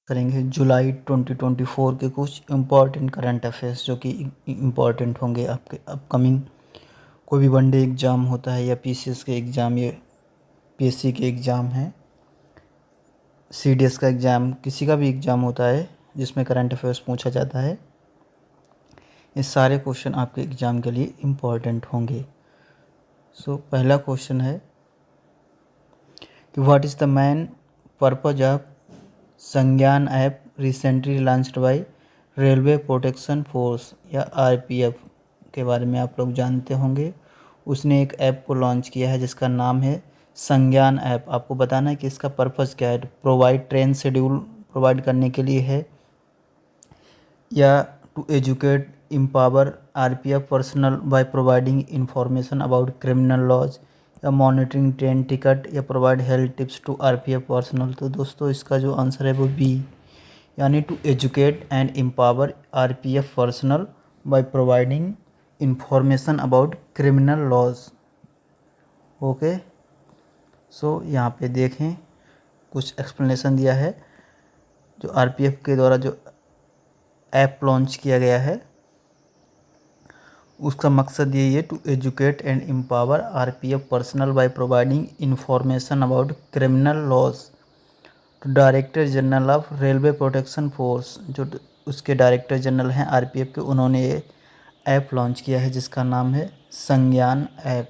करेंगे जुलाई 2024 के कुछ इम्पॉर्टेंट करंट अफेयर्स जो कि इम्पॉर्टेंट होंगे आपके अपकमिंग। कोई भी वनडे एग्ज़ाम होता है या पीसीएस के एग्ज़ाम या पीएससी के एग्ज़ाम हैं, सीडीएस का एग्ज़ाम, किसी का भी एग्ज़ाम होता है जिसमें करंट अफेयर्स पूछा जाता है, ये सारे क्वेश्चन आपके एग्ज़ाम के लिए इम्पॉर्टेंट होंगे। सो पहला क्वेश्चन है कि what is the main purpose of Sanjnaan app recently launched by Railway protection Force या आरपीएफ के बारे में आप लोग जानते होंगे। उसने एक ऐप को लॉन्च किया है जिसका नाम है संज्ञान ऐप। आपको बताना है कि इसका पर्पज़ क्या है। प्रोवाइड ट्रेन शेड्यूल प्रोवाइड करने के लिए है या to educate empower RPF personnel by providing information about criminal laws या मॉनिटरिंग ट्रेन टिकट या provide health tips to RPF personnel. तो दोस्तों इसका जो आंसर है वो बी, यानी to educate and empower RPF personnel by providing information about criminal laws. Okay, so यहाँ पे देखें कुछ एक्सप्लेनेशन दिया है। जो आरपीएफ के द्वारा जो ऐप लॉन्च किया गया है उसका मकसद यही है, to educate and empower RPF personnel by providing information about criminal laws to director general of railway protection force. जो उसके डायरेक्टर जनरल हैं आरपीएफ के, उन्होंने ये ऐप लॉन्च किया है जिसका नाम है संज्ञान ऐप।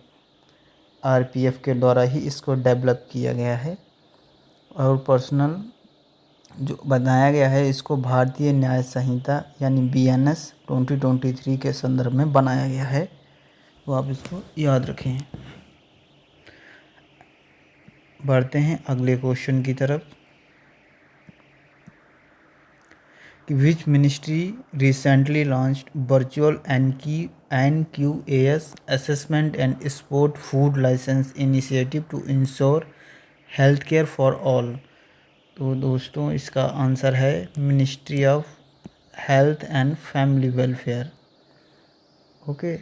आरपीएफ के द्वारा ही इसको डेवलप किया गया है और पर्सनल जो बनाया गया है इसको भारतीय न्याय संहिता यानी बीएनएस 2023 के संदर्भ में बनाया गया है। तो आप इसको याद रखें। बढ़ते हैं अगले क्वेश्चन की तरफ कि which ministry recently launched virtual NQAS assessment and sport food licence initiative to ensure health care for all. तो दोस्तों इसका आंसर है ministry of health and family welfare. Okay,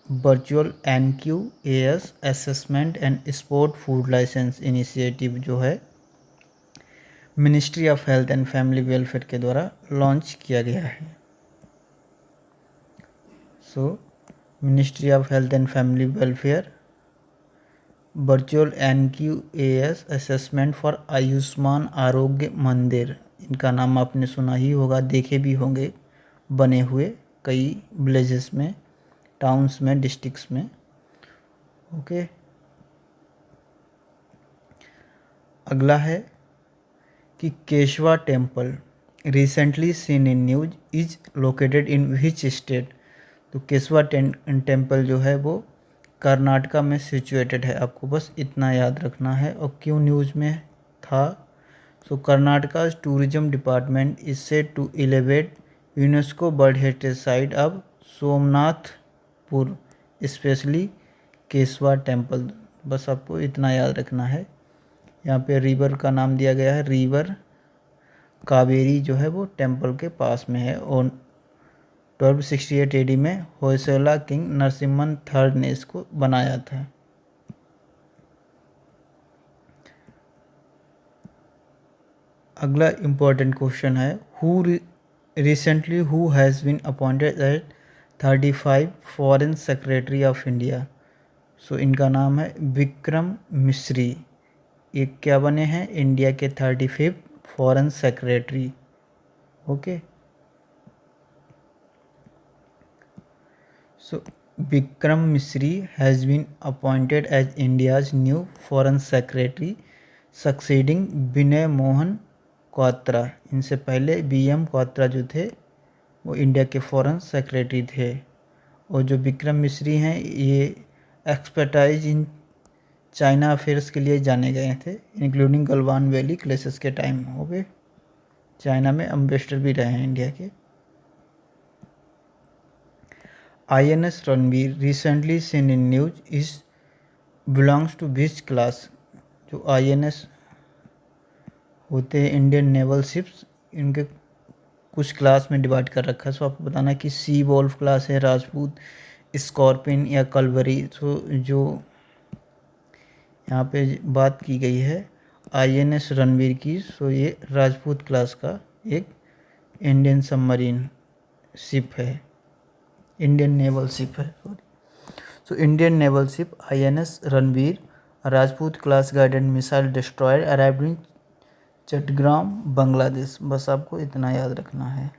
virtual NQAS assessment and sport food licence initiative जो है ministry of health and family welfare के द्वारा launch किया गया है। So ministry of health and family welfare virtual NQAS assessment for Ayushman Arogya मंदिर, इनका नाम आपने सुना ही होगा, देखे भी होंगे बने हुए कई विलेजेस में, टाउन्स में, डिस्ट्रिक्ट्स में। ओके, अगला है कि Keshava temple recently seen in news is located in which state. तो केशवा टेम्पल जो है वो कर्नाटका में सिचुएटेड है। आपको बस इतना याद रखना है। और क्यों न्यूज़ में था? So Karnataka tourism department is set to elevate UNESCO world heritage site of Somanathapura specially Keshava temple. बस आपको इतना याद रखना है। यहाँ पे रिवर का नाम दिया गया है, रिवर कावेरी जो है वो टेम्पल के पास में है। और 1268 एडी में होयसला किंग नरसिम्हन थर्ड ने इसको बनाया था। अगला इम्पोर्टेंट क्वेश्चन है recently who has been appointed as 35 foreign secretary of India. So इनका नाम है विक्रम मिश्री। ये क्या बने हैं? इंडिया के 35 foreign secretary. Okay, so Vikram Misri has been appointed as India's new foreign secretary succeeding Vinay Mohan Kwatra. इनसे पहले बीएम क्वात्रा जो थे वो इंडिया के फॉरेन सेक्रेटरी थे। और जो विक्रम मिश्री हैं ये एक्सपर्टाइज इन चाइना अफेयर्स के लिए जाने गए थे, इंक्लूडिंग गलवान वैली क्लेशेस के टाइम। ओके, चाइना में एम्बेसडर भी रहे हैं इंडिया के। INS Ranvir recently seen in news is belongs to which class. जो आईएनएस होते हैं इंडियन नेवल शिप्स, इनके कुछ क्लास में डिवाइड कर रखा है। सो आपको बताना है कि सी वॉल्फ क्लास है, राजपूत, स्कॉर्पियन या कलवरी। सो जो यहाँ पे बात की गई है आईएनएस रणवीर की, सो ये राजपूत क्लास का एक इंडियन सबमरीन शिप है, इंडियन नेवल शिप है sorry. So Indian naval ship INS Ranvir Rajput class guided missile destroyer arrived in Chattogram Bangladesh. बस आपको इतना याद रखना है।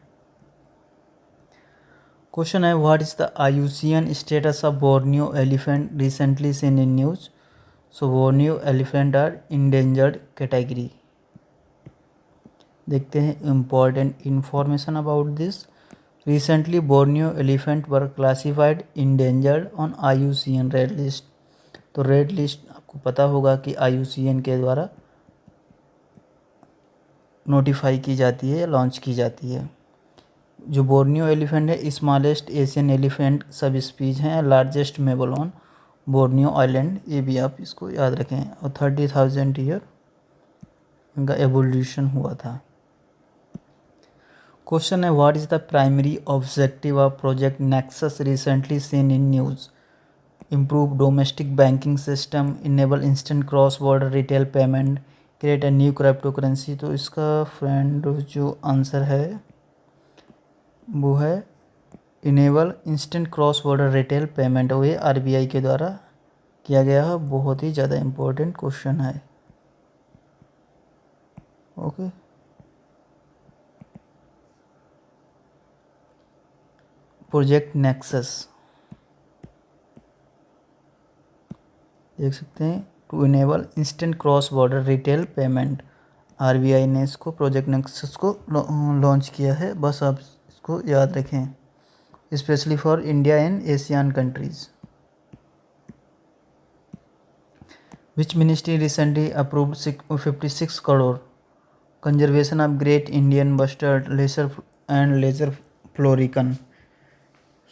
क्वेश्चन है what is the IUCN status of Borneo elephant recently seen in news. So Borneo elephant are endangered category. देखते हैं important information about this. Recently Borneo elephant were classified endangered on IUCN red list. तो red list आपको पता होगा कि IUCN के द्वारा notify की जाती है या लॉन्च की जाती है। जो बोर्नियो एलिफेंट है स्मॉलेस्ट एशियन एलिफेंट सब स्पीज हैं, लार्जेस्ट मेबल ऑन बोर्नियो आइलैंड, ये भी आप इसको याद रखें। और 30,000 ईयर इनका एवोल्यूशन हुआ था। क्वेश्चन है what is the primary objective of project nexus recently seen in news. Improve domestic banking system, enable instant cross border retail payment, create a new crypto currency. तो इसका फ्रेंड जो answer है वो है enable instant cross border retail payment. वो ये RBI के द्वारा किया गया है। बहुत ही ज़्यादा इम्पोर्टेंट क्वेश्चन है। ओके, प्रोजेक्ट नेक्सस देख सकते हैं, to enable instant cross border retail payment. RBI ने इसको प्रोजेक्ट नेक्सस को लॉन्च किया है। बस आप इसको याद रखें, specially for India and Asian countries. Which ministry recently approved 56 crore conservation of great Indian bustard lesser and lesser florican.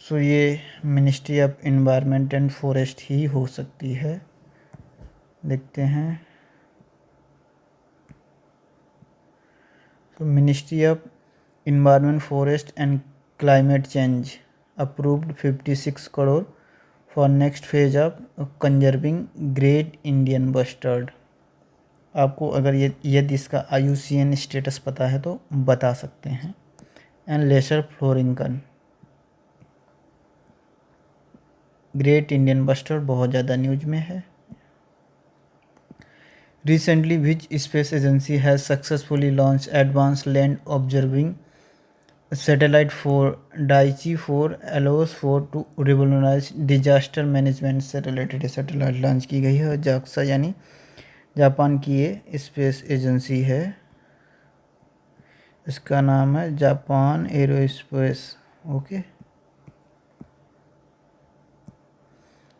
So ये ministry of environment and forest ही हो सकती है। देखते हैं। तो ministry of environment forest and climate change approved 56 crore for next phase of conserving great Indian bustard. आपको अगर ये यदि इसका IUCN स्टेटस पता है तो बता सकते हैं। And lesser florican, great Indian bustard बहुत ज़्यादा न्यूज में है। Recently which space agency has successfully launch advanced land observing satellite for Daichi 4 ALOS 4 to revolutionise disaster management से रिलेटेड सैटेलाइट लॉन्च की गई है। और जाक्सा यानी जापान की ये स्पेस एजेंसी है। इसका नाम है Japan aerospace. Okay,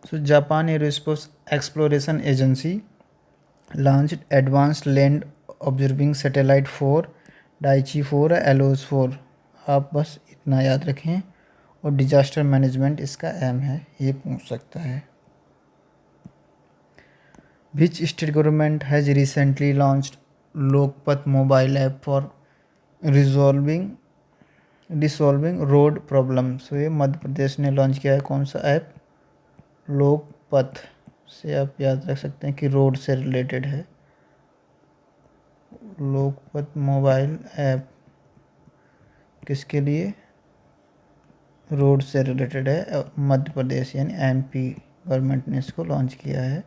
so Japan aerospace exploration agency launched advanced land observing satellite 4 Daiichi 4 ALOS 4। आप बस इतना याद रखें। और डिजास्टर मैनेजमेंट इसका एम है, ये पूछ सकता है। Which state government has recently launched Lokpath mobile app for dissolving road problem. So ये मध्य प्रदेश ने लॉन्च किया है। कौन सा ऐप? लोकपथ से आप याद रख सकते हैं कि रोड से रिलेटेड है। लोकपथ मोबाइल ऐप किसके लिए? रोड से रिलेटेड है। मध्य प्रदेश यानी MP गवर्नमेंट ने इसको लॉन्च किया है।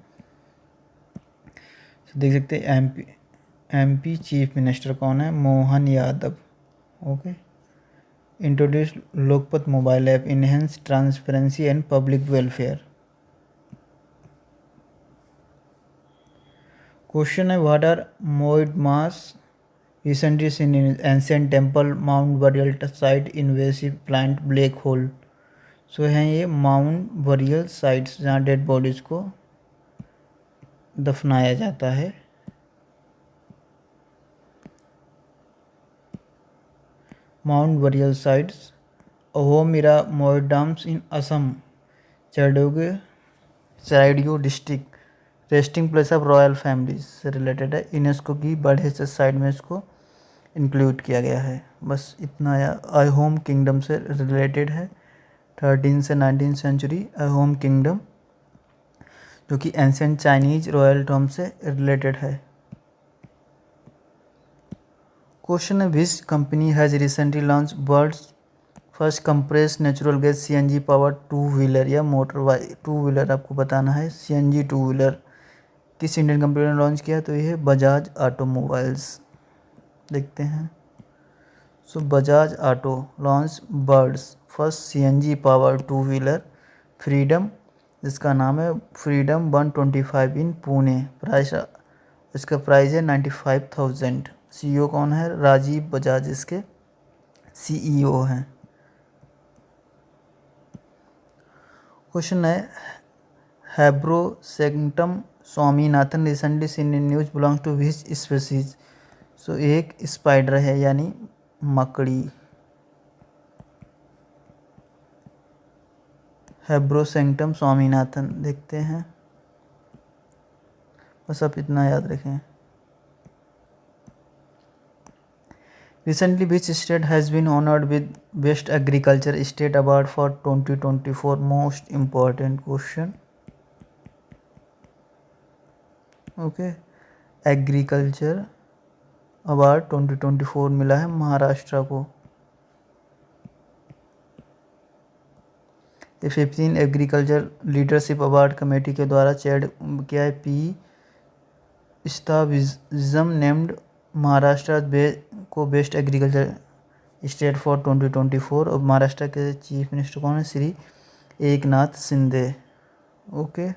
तो देख सकते हैं MP चीफ मिनिस्टर कौन है? Mohan Yadav. Okay, introduce Lokpath mobile app enhance transparency and public welfare. Question है what are Moidams recently seen in ancient temple mound burial site invasive plant black hole. So हैं ये माउंट बरियल साइट्स जहाँ dead bodies को दफनाया जाता है। Mound burial sites Ahom era Moidams in Assam Charaideo district resting place of royal families से related है। UNESCO की बड़े से साइड में इसको इंक्लूड किया गया है। बस इतना। अहोम किंगडम से रिलेटेड है। 13 से 19 सेंचुरी अहोम किंगडम जो कि एंशिएंट चाइनीज रॉयल टॉम से रिलेटेड है। क्वेश्चन है which company has recently launch world's first compressed natural gas CNG power two wheeler या मोटर टू व्हीलर आपको बताना है। सीएनजी टू व्हीलर किस इंडियन कंपनी ने लॉन्च किया, तो ये बजाज ऑटोमोबाइल्स। देखते हैं। So Bajaj auto launch world's first CNG power two wheeler Freedom, जिसका नाम है फ्रीडम 125 इन पुणे। प्राइस, इसका प्राइस है 95,000। सीईओ कौन है? राजीव बजाज इसके सीईओ हैं। क्वेश्चन है Habrocestum Swaminathan recently seen in news belongs to which species. So एक स्पाइडर है यानी मकड़ी। हेब्रोसेंटम स्वामीनाथन, देखते हैं। बस आप इतना याद रखें। Recently, which state has been honored with Best Agriculture State Award for 2024? Most important question. Okay, agriculture award 2024 मिला है महाराष्ट्र को। ये 15 एग्रीकल्चर लीडरशिप अवार्ड कमेटी के द्वारा चेयर किया है। पी स्टाविज्म नेम्ड महाराष्ट्र को बेस्ट एग्रीकल्चर स्टेट फॉर 2024। और महाराष्ट्र के चीफ मिनिस्टर कौन है? श्री एकनाथ शिंदे। ओके,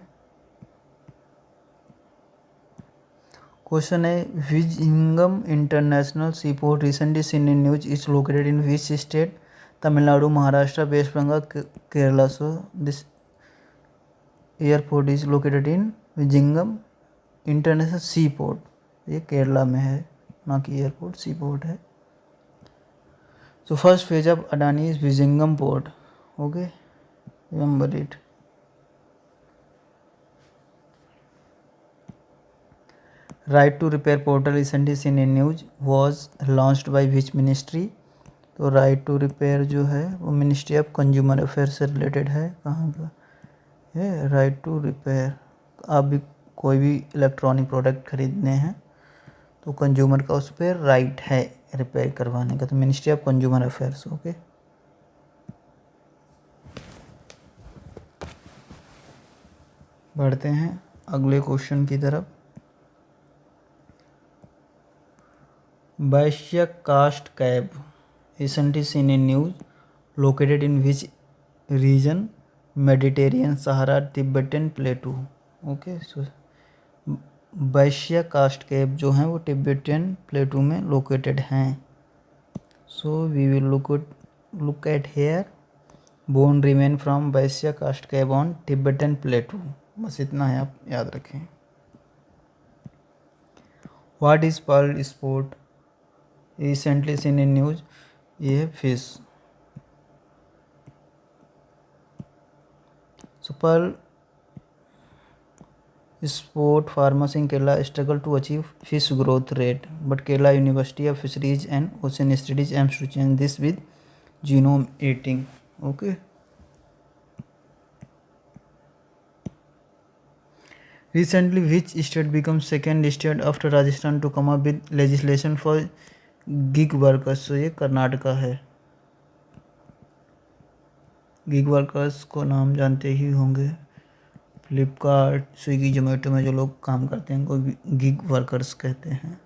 क्वेश्चन है Vizhinjam international seaport recently seen in news is located in which state? Tamil Nadu, Maharashtra, West Bengal, Kerala. So this airport is located in Vizhinjam international sea port, ये केरला में है, ना कि एयरपोर्ट, सी पोर्ट है। So first phase of Adani is Vizhinjam port. Okay, remember it. Right to repair portal recently seen in news was launched by which ministry? तो right to repair जो है वो मिनिस्ट्री ऑफ कंज्यूमर अफेयर से related है। कहाँ का है राइट टू रिपेयर? आप भी कोई भी इलेक्ट्रॉनिक प्रोडक्ट खरीदने हैं तो कंज्यूमर का उस पर राइट है रिपेयर करवाने का, तो ministry of consumer affairs. Okay, बढ़ते हैं अगले क्वेश्चन की तरफ। Baishiya karst cave recently seen in news located in which region? Mediterranean, Sahara, Tibetan plateau. Okay, so Baishiya karst cab जो हैं वो तिब्बतन प्लेटू में लोकेटेड हैं। So we will look at hair bone remain from Baishiya karst cave on Tibetan plateau. बस इतना है, आप याद रखें। What is pearl sport recently seen in news? ये है fish. So pearl sport farmers in Kerala struggle to achieve fish growth rate, but Kerala University of Fisheries and Ocean Studies aims to change this with genome editing. Okay. Recently, which state became second state after Rajasthan to come up with legislation for gig workers? So ये कर्नाटका है। Gig workers को नाम जानते ही होंगे, Flipkart, Swiggy, Zomato में जो लोग काम करते हैं उनको गिग वर्कर्स कहते हैं।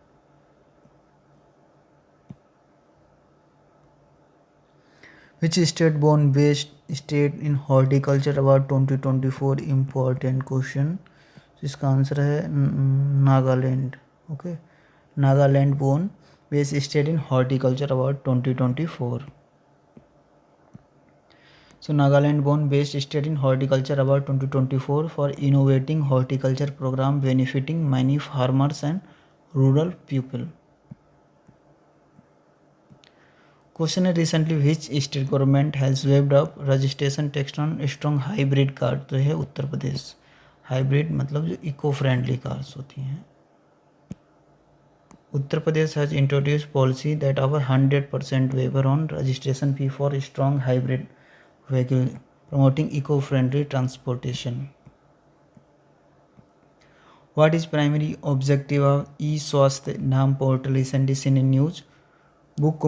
Which state bone best state in horticulture award 2024? Important question. इसका आंसर है Nagaland. Okay, Nagaland bone best state in horticulture award 2024। So Nagaland won Best State in Horticulture Award 2024 for innovating horticulture program benefiting many farmers and rural people. Question है recently which state government has waived up registration tax on strong hybrid car? तो है Uttar Pradesh. Hybrid मतलब जो eco friendly cars होती हैं। Uttar Pradesh has introduced policy that offer 100% waiver on registration fee for strong hybrid vehicle, promoting eco-friendly transportation. What is primary objective of e-Swasthya Naam portal recently seen in news? Book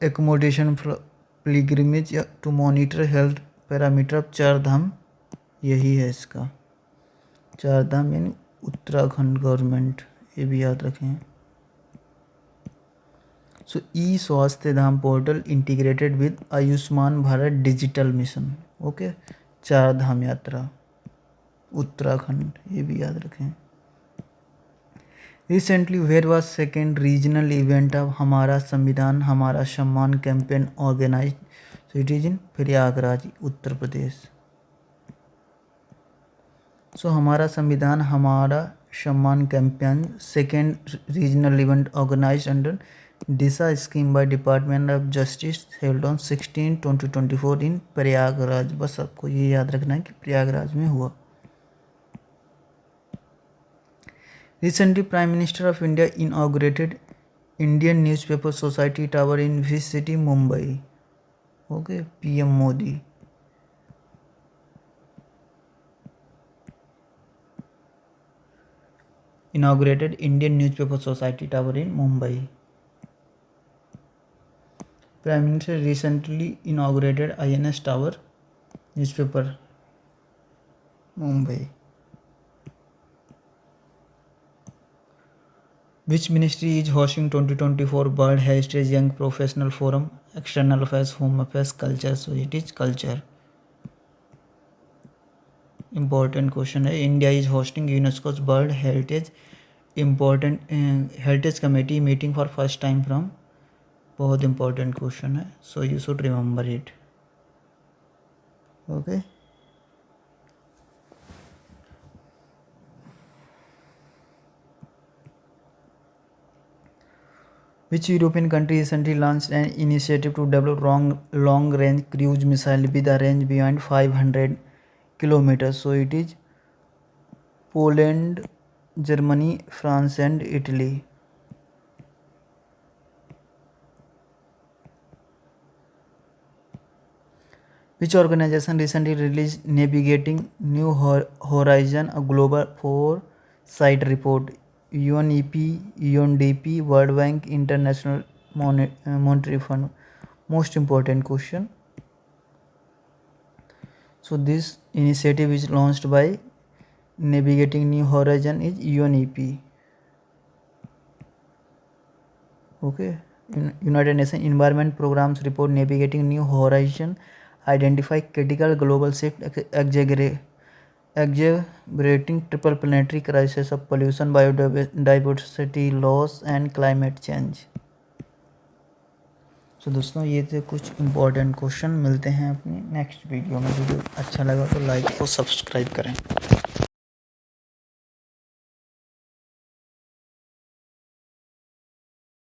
accommodation pilgrimage to monitor health parameter of Char Dham, यही है इसका। चार धाम यानी Uttarakhand government, ये भी याद रखें। So e Swasthya Dham portal integrated with Ayushman Bharat digital mission. Okay, Char Dham Yatra Uttarakhand, ये भी याद रखें। Recently where was second regional event of Hamara Samvidhan Hamara Samman campaign organise, cities in Prayagraj Uttar Pradesh. So Hamara Samvidhan Hamara Samman campaign second regional event organise under Disha scheme by department of justice held on 16/2024 in Prayagraj. बस आपको ये याद रखना है कि प्रयागराज में हुआ। Recently, Prime Minister of India inaugurated Indian Newspaper Society Tower in which city? Mumbai. Okay, PM Modi. Inaugurated Indian Newspaper Society Tower in Mumbai. Prime Minister recently inaugurated INS Tower newspaper, Mumbai. Which ministry is hosting 2024 World Heritage Young Professional Forum? External Affairs, Home Affairs, Culture. So it is culture. Important question है। India is hosting UNESCO's World Heritage important Heritage Committee meeting for first time from। बहुत important question है, so you should remember it. Okay. Which European country recently launched an initiative to develop long-range cruise missile with a range beyond 500 kilometers? So it is Poland, Germany, France and Italy. Which organization recently released Navigating New Horizon, a global foresight report? UNEP, UNDP, World Bank, International Monetary Fund. Most important question. So this initiative is launched by Navigating New Horizon is UNEP. Okay. United Nations Environment Programs report Navigating New Horizon identify critical global shift exaggerating triple planetary crisis of pollution, biodiversity loss and climate change. तो दोस्तों ये थे कुछ important question. मिलते हैं अपनी next video में। Video अच्छा लगा तो लाइक और सब्सक्राइब करें।